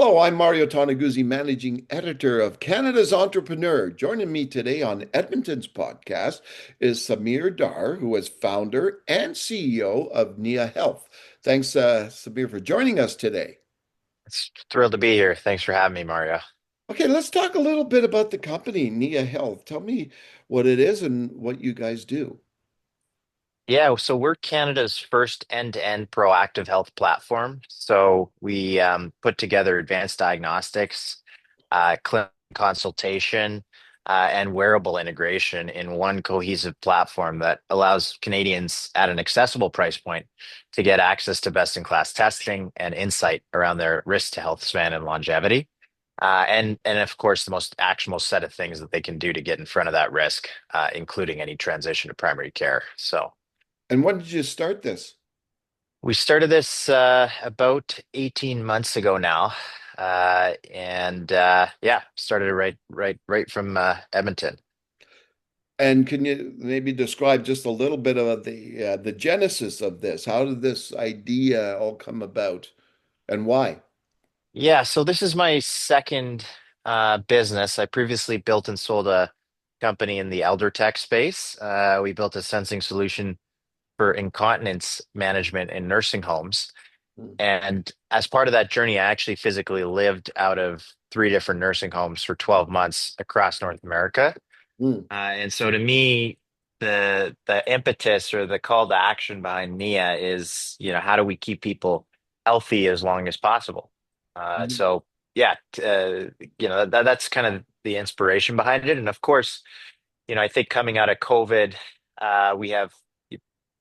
Hello, I'm Mario Toneguzzi, managing editor of Canada's Entrepreneur. Joining me today on Edmonton's podcast is Samir Dar, who is founder and CEO of NiaHealth. Thanks, Samir, for joining us today. It's thrilled to be here. Thanks for having me, Mario. Okay, let's talk a little bit about the company, NiaHealth. Tell me what it is and what you guys do. Yeah, so we're Canada's first end-to-end proactive health platform. So we put together advanced diagnostics, clinical consultation, and wearable integration in one cohesive platform that allows Canadians at an accessible price point to get access to best-in-class testing and insight around their risk to health span and longevity. And of course, the most actionable set of things that they can do to get in front of that risk, including any transition to primary care. So And when did you start this? we started this about 18 months ago now, and yeah, started it right from Edmonton. And can you maybe describe just a little bit of the genesis of this? How did this idea all come about and why? Yeah, so this is my second business. I previously built and sold a company in the elder tech space. We built a sensing solution for incontinence management in nursing homes. Mm. And as part of that journey, I actually physically lived out of three different nursing homes for 12 months across North America. Mm. And so to me, the impetus or the call to action behind NIA is, how do we keep people healthy as long as possible? Mm. So yeah, that's kind of the inspiration behind it. And of course, I think coming out of COVID, we have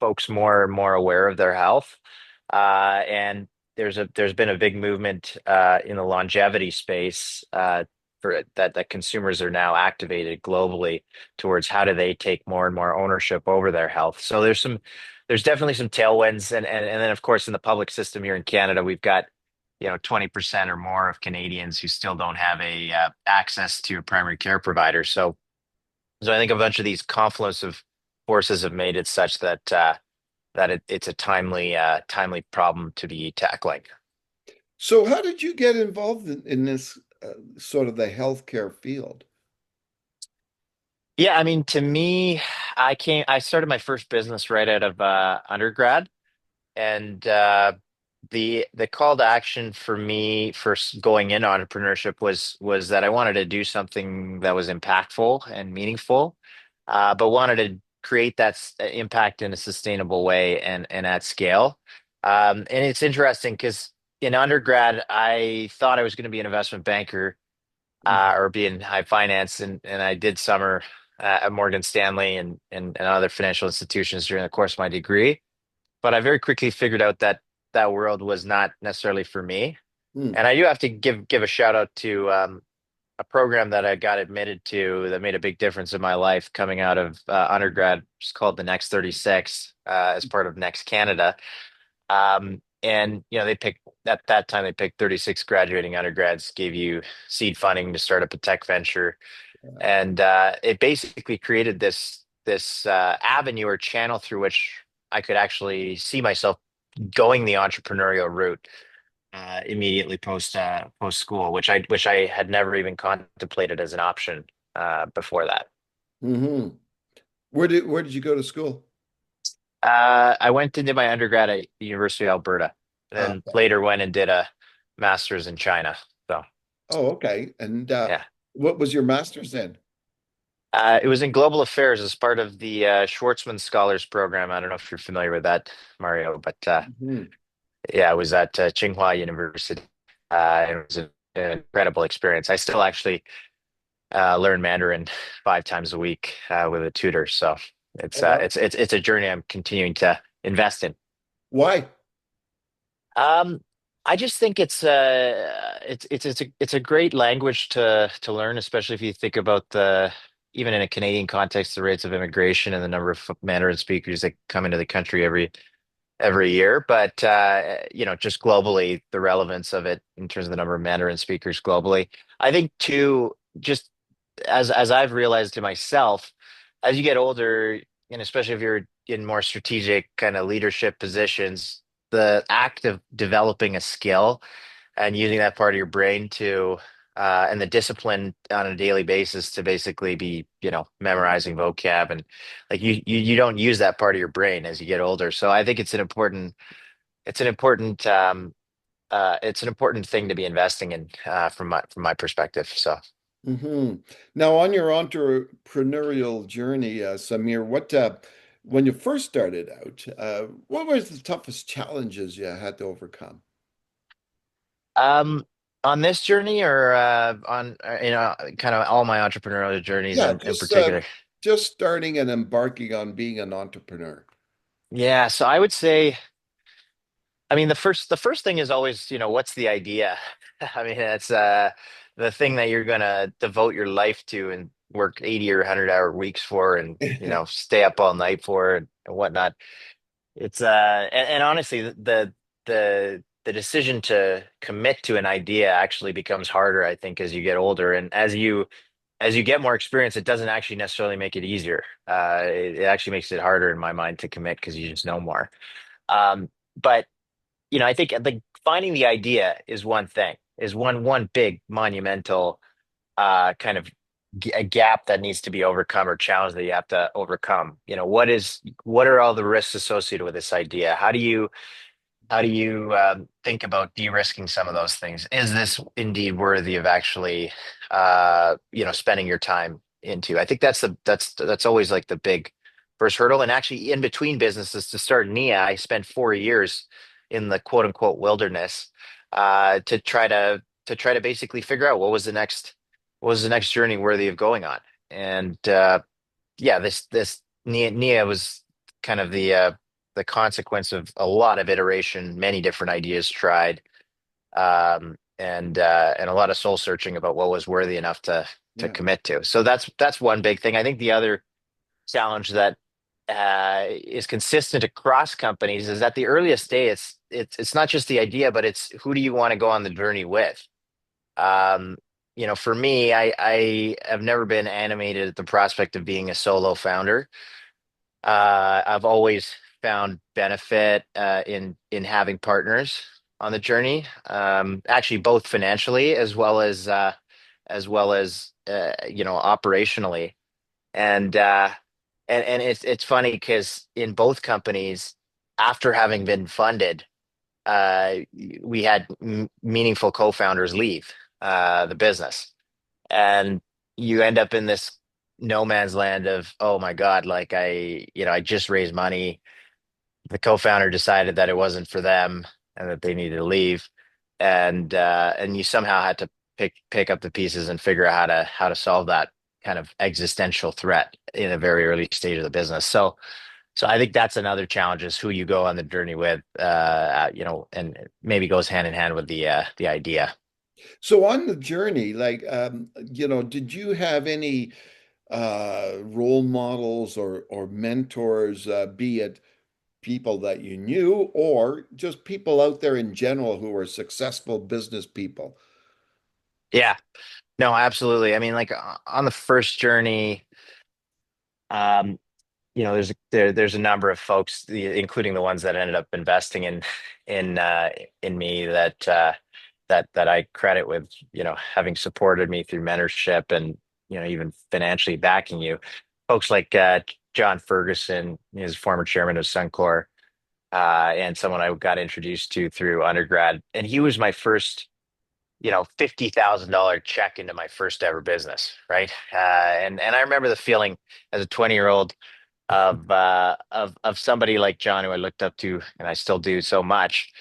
folks more and more aware of their health. And there's been a big movement in the longevity space for that consumers are now activated globally towards how do they take more and more ownership over their health. So there's definitely some tailwinds, and then of course in the public system here in Canada, we've got 20% or more of Canadians who still don't have a access to a primary care provider. So I think a bunch of these confluence of forces have made it such that it's a timely problem to be tackling. So, how did you get involved in this sort of the healthcare field? Yeah, I mean, to me, I started my first business right out of undergrad, and the call to action for me going into entrepreneurship was that I wanted to do something that was impactful and meaningful, but wanted to create that impact in a sustainable way and at scale. And it's interesting because in undergrad, I thought I was going to be an investment banker Mm. or be in high finance, and I did summer at Morgan Stanley and other financial institutions during the course of my degree. But I very quickly figured out that that world was not necessarily for me. Mm. And I do have to give a shout out to a program that I got admitted to that made a big difference in my life coming out of undergrad. It's called the Next 36 as part of Next Canada. And they picked at that time they picked 36 graduating undergrads, gave you seed funding to start up a tech venture, and it basically created this avenue or channel through which I could actually see myself going the entrepreneurial route immediately post school, which I had never even contemplated as an option before that. Hmm. Where did you go to school? I went and did my undergrad at the University of Alberta, Ah, and okay. later went and did a master's in China. So Oh, okay. And yeah, what was your master's in? it was in global affairs as part of the Schwarzman Scholars program. I don't know if you're familiar with that, Mario, but Hmm. yeah, I was at Tsinghua University. It was an incredible experience. I still actually learn Mandarin 5 times a week with a tutor. So Oh, it's uh, wow. it's it's it's a journey I'm continuing to invest in. Why? Um, I just think it's a great language to learn, especially if you think about the even in a Canadian context, the rates of immigration and the number of Mandarin speakers that come into the country every year. But just globally, the relevance of it in terms of the number of Mandarin speakers globally. I think too, just as I've realized to myself, as you get older, and especially if you're in more strategic kind of leadership positions, the act of developing a skill and using that part of your brain to and the discipline on a daily basis to basically be, memorizing vocab, and like you don't use that part of your brain as you get older. So I think it's an important it's an important thing to be investing in from my perspective. So Hmm. Now, on your entrepreneurial journey, Samir, when you first started out, what were the toughest challenges you had to overcome? um on this journey, or on kind of all my entrepreneurial journeys Yeah, in particular. just starting and embarking on being an entrepreneur. Yeah, so I would say, I mean, the first thing is always, what's the idea? I mean, it's the thing that you're gonna devote your life to and work 80 or 100-hour weeks for, and stay up all night for, and whatnot. It's and honestly, the decision to commit to an idea actually becomes harder, I think, as you get older, and as you get more experience, it doesn't actually necessarily make it easier. It actually makes it harder in my mind to commit because you just know more. But I think like finding the idea is one thing, is one big monumental kind of a gap that needs to be overcome, or challenge that you have to overcome. What are all the risks associated with this idea? How do you think about de-risking some of those things? Is this indeed worthy of actually spending your time into? I think that's always like the big first hurdle. And actually, in between businesses to start Nia, I spent 4 years in the quote unquote wilderness to try to basically figure out what was the next journey worthy of going on. And yeah, this Nia was kind of the consequence of a lot of iteration, many different ideas tried, and a lot of soul searching about what was worthy enough to Yeah. commit to. So that's one big thing. I think the other challenge that is consistent across companies is at the earliest day, it's not just the idea, but it's who do you want to go on the journey with. Um, for me, I have never been animated at the prospect of being a solo founder. I've always found benefit in having partners on the journey, actually both financially as well as operationally. And it's funny because in both companies, after having been funded, uh, we had meaningful co-founders leave the business, and you end up in this no man's land of, oh my God, like I just raised money. The co-founder decided that it wasn't for them and that they needed to leave, and you somehow had to pick up the pieces and figure out how to solve that kind of existential threat in a very early stage of the business. So I think that's another challenge, is who you go on the journey with, and maybe goes hand in hand with the idea. So on the journey, did you have any role models or mentors, be it people that you knew or just people out there in general who are successful business people? Yeah, no, absolutely. I mean, like on the first journey, um, there's a number of folks, including the ones that ended up investing in me, that I credit with, having supported me through mentorship, and even financially backing you. Folks like John Ferguson, he's former chairman of Suncor, and someone I got introduced to through undergrad, and he was my first, $50,000 check into my first ever business, right? And I remember the feeling as a 20-year-old of somebody like John, who I looked up to, and I still do so much,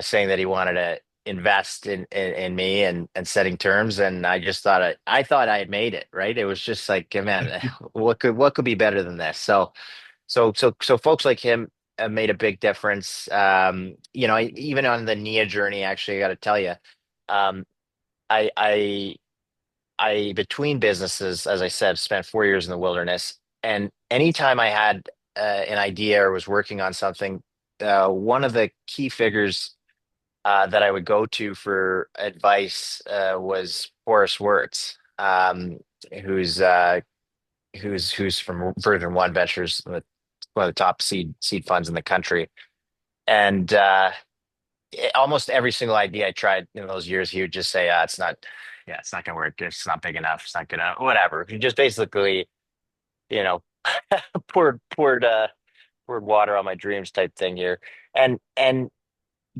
saying that he wanted to invest in me, and setting terms. And I just thought I thought I had made it, right? It was just like, man, what could be better than this? So folks like him have made a big difference. Even on the Nia journey, actually, I got to tell you, um, I I I between businesses, as I said, spent 4 years in the wilderness, and anytime I had an idea or was working on something, one of the key figures that I would go to for advice was Forrest Wirtz, who's uh, who's from Version One Ventures, one of the top seed funds in the country, and almost every single idea I tried in those years, he would just say, it's not, yeah, it's not gonna work. It's not big enough. It's not gonna, whatever. He just basically, you know, poured water on my dreams type thing here. And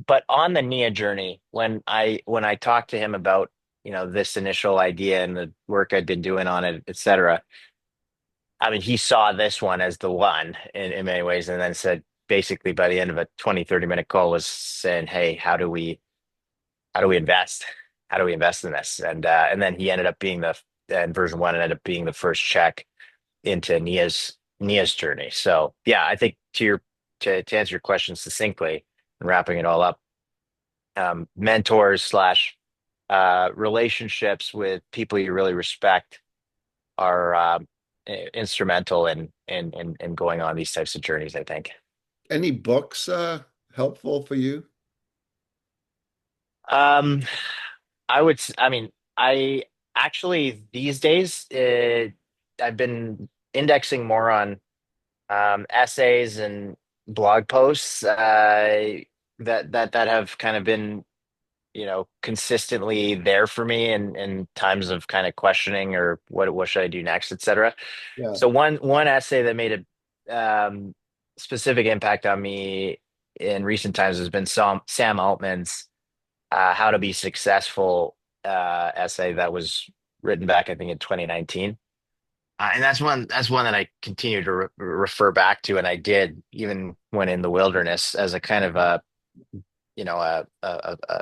but on the Nia journey, when I talked to him about, this initial idea and the work I'd been doing on it, et cetera, I mean, he saw this one as the one in many ways, and then said basically by the end of a 20-30 minute call was saying, hey, how do we invest? How do we invest in this? And then he ended up being and version one ended up being the first check into Nia's journey. So yeah, I think to answer your question succinctly and wrapping it all up, mentors slash relationships with people you really respect are instrumental in going on these types of journeys, I think. Any books helpful for you? Um, I mean, I actually these days, I've been indexing more on essays and blog posts that have kind of been, consistently there for me in times of kind of questioning or what should I do next, etc. Yeah. So one essay that made a specific impact on me in recent times has been Sam Altman's How to Be Successful essay that was written back, I think, in 2019. And that's one that I continue to refer back to, and I did even when in the wilderness as a kind of a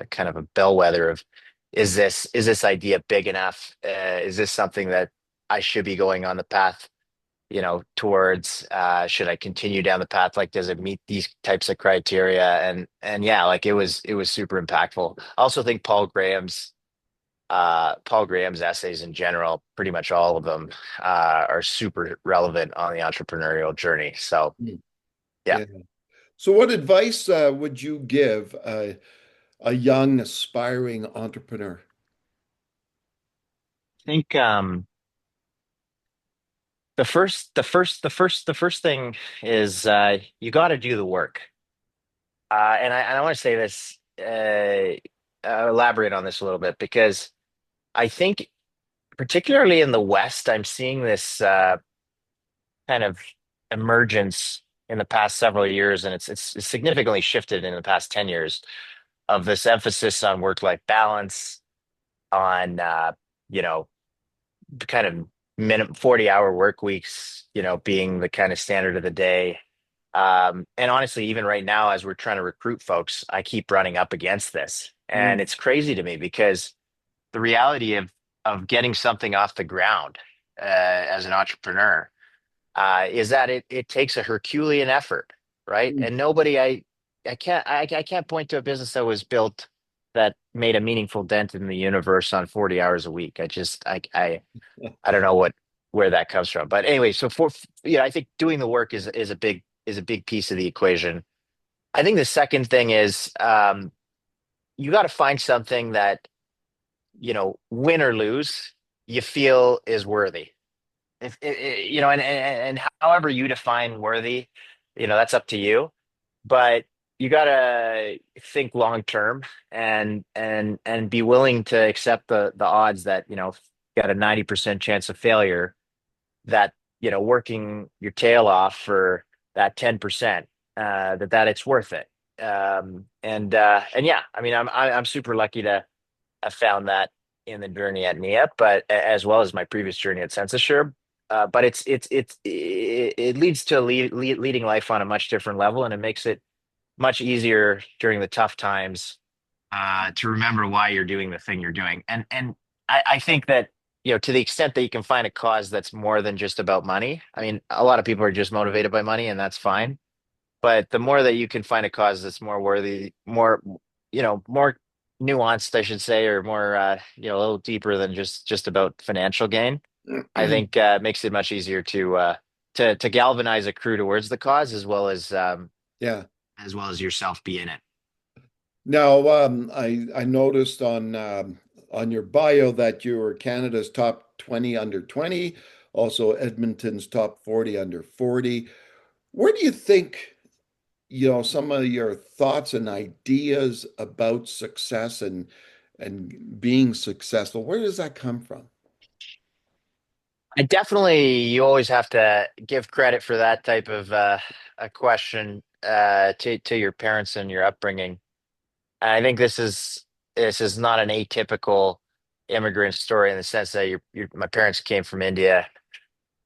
kind of a bellwether of is this idea big enough? Is this something that I should be going on the path, towards? Should I continue down the path? Like, does it meet these types of criteria? And yeah, like it was super impactful. I also think Paul Graham's essays in general, pretty much all of them, are super relevant on the entrepreneurial journey. So Mm. yeah, Yeah. So, what advice would you give a young aspiring entrepreneur? I think the first thing is you got to do the work. And I want to say this, elaborate on this a little bit because I think particularly in the West, I'm seeing this kind of emergence in the past several years, and it's significantly shifted in the past 10 years of this emphasis on work-life balance, on you know, kind of minimum 40-hour work weeks, being the kind of standard of the day. And honestly, even right now, as we're trying to recruit folks, I keep running up against this. And Mm. it's crazy to me because the reality of getting something off the ground as an entrepreneur is that it takes a Herculean effort, right? Mm. And I can't point to a business that was built that made a meaningful dent in the universe on 40 hours a week. I don't know where that comes from. But anyway, so I think doing the work is a big piece of the equation. I think the second thing is you got to find something that, win or lose, you feel is worthy. And however you define worthy, that's up to you. But you gotta think long term and be willing to accept the odds that, got a 90% chance of failure, that, working your tail off for that 10%, that it's worth it. And yeah, I mean, I'm super lucky to have found that in the journey at Nia, but as well as my previous journey at Sensassure. But it leads to leading life on a much different level, and it makes it much easier during the tough times to remember why you're doing the thing you're doing. And I think that, to the extent that you can find a cause that's more than just about money. I mean, a lot of people are just motivated by money, and that's fine. But the more that you can find a cause that's more worthy, more nuanced, I should say, or more, a little deeper than just about financial gain, I think makes it much easier to galvanize a crew towards the cause, Yeah. as well as yourself be in it. Now, I noticed on your bio that you were Canada's top 20 under 20, also Edmonton's top 40 under 40. Where do you think some of your thoughts and ideas about success and being successful. Where does that come from? I definitely, you always have to give credit for that type of a question to your parents and your upbringing. And I think this is not an atypical immigrant story in the sense that my parents came from India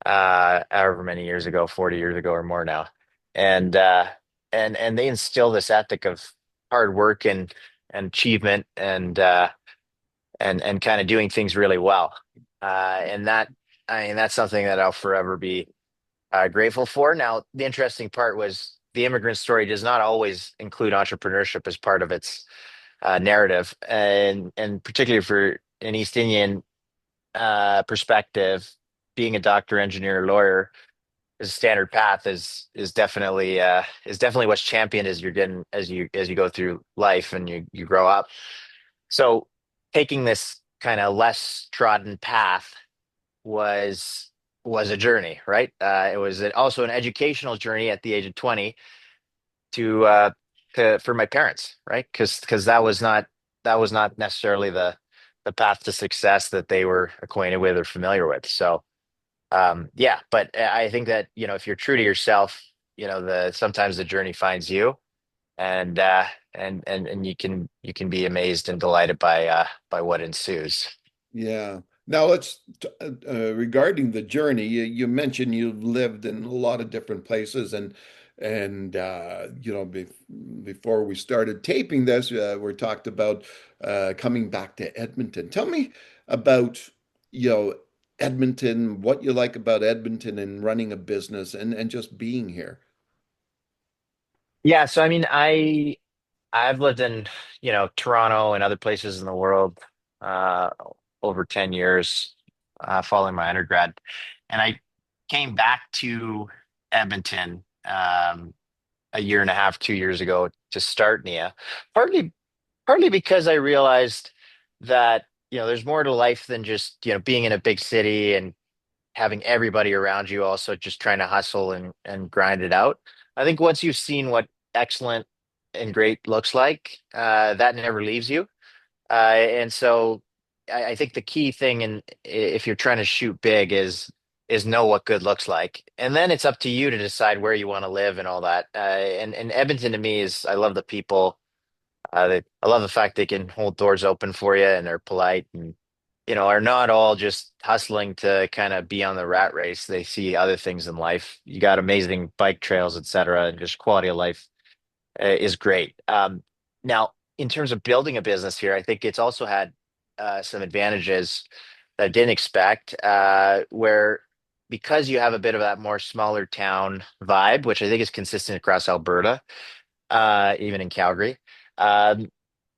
however many years ago, 40 years ago or more now. And and they instill this ethic of hard work and achievement and kind of doing things really well. And that I mean that's something that I'll forever be grateful for. Now, the interesting part was the immigrant story does not always include entrepreneurship as part of its narrative, and particularly for an East Indian perspective, being a doctor, engineer, lawyer is a standard path is definitely what's championed as you're getting as you go through life and you grow up. So taking this kind of less trodden path was was a journey, right? It was also an educational journey at the age of 20 to for my parents, right? Because that was not necessarily the path to success that they were acquainted with or familiar with. So yeah, but I think that if you're true to yourself, the sometimes the journey finds you, and and you can be amazed and delighted by what ensues. Yeah. Now regarding the journey, you mentioned you've lived in a lot of different places and before we started taping this, we talked about coming back to Edmonton. Tell me about, you know, Edmonton, what you like about Edmonton and running a business and just being here. Yeah, so I mean, I've lived in Toronto and other places in the world uh, over 10 years following my undergrad, and I came back to Edmonton a year and a half, 2 years ago to start NIA, partly partly because I realized that there's more to life than just being in a big city and having everybody around you also just trying to hustle and grind it out. I think once you've seen what excellent and great looks like, that never leaves you. And so I think the key thing if you're trying to shoot big is know what good looks like. And then it's up to you to decide where you want to live and all that. And Edmonton to me is I love the people. I love the fact they can hold doors open for you and they're polite and are not all just hustling to kind of be on the rat race. They see other things in life. You got amazing bike trails, et cetera, and just quality of life is great. Now, in terms of building a business here, I think it's also had some advantages that I didn't expect, where because you have a bit of that more smaller town vibe, which I think is consistent across Alberta, even in Calgary. Um,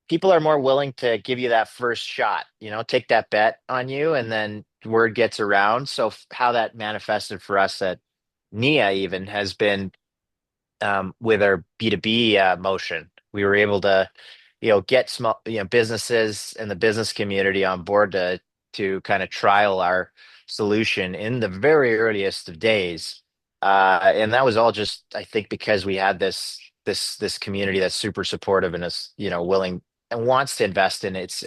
People are more willing to give you that first shot, take that bet on you, and then word gets around. So how that manifested for us at NIA even has been with our B2B motion. We were able to, get small, businesses and the business community on board to kind of trial our solution in the very earliest of days. And that was all just, I think, because we had this community that's super supportive and is, willing and wants to invest in its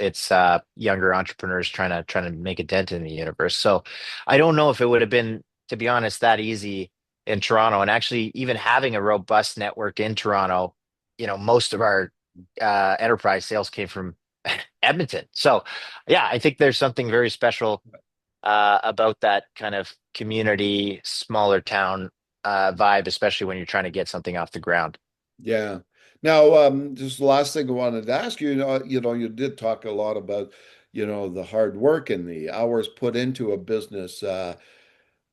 younger entrepreneurs trying to make a dent in the universe. So I don't know if it would have been, to be honest, that easy in Toronto. And actually, even having a robust network in Toronto, most of our enterprise sales came from Edmonton. So, yeah, I think there's something very special about that kind of community, smaller town vibe, especially when you're trying to get something off the ground. Yeah. Now, just the last thing I wanted to ask you, you did talk a lot about, the hard work and the hours put into a business. Do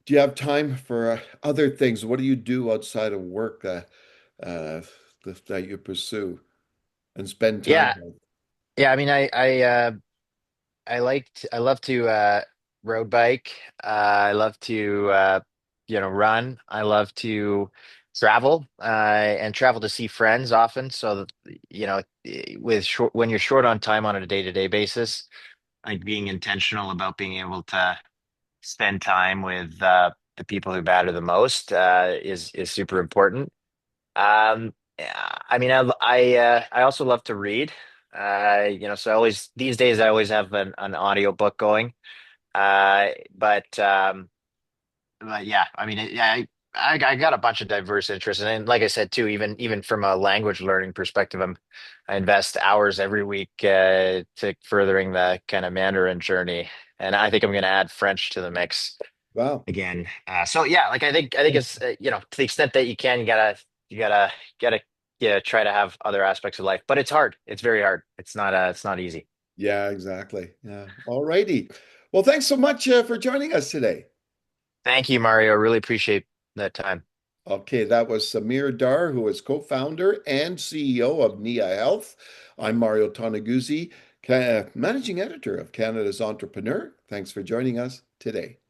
you have time for other things? What do you do outside of work uh, that you pursue and spend time Yeah, with? yeah. I mean, I love to road bike. I love to run. I love to travel and travel to see friends often. So when you're short on time on a day-to-day basis, like being intentional about being able to spend time with the people who matter the most is super important. Yeah, I mean, I also love to read. So these days I always have an audio book going. Uh, but um, but yeah, I mean, I got a bunch of diverse interests, and then, like I said too, even from a language learning perspective, I invest hours every week to furthering the kind of Mandarin journey, and I think I'm going to add French to the mix Wow. again. So yeah, like I think it's to the extent that you can, you gotta yeah try to have other aspects of life, but it's hard. It's very hard. It's not easy. Yeah, exactly. Yeah. All righty. Well, thanks so much for joining us today. Thank you, Mario. Really appreciate that time. Okay, that was Samir Dar, who is co-founder and CEO of NiaHealth. I'm Mario Toneguzzi, managing editor of Canada's Entrepreneur. Thanks for joining us today.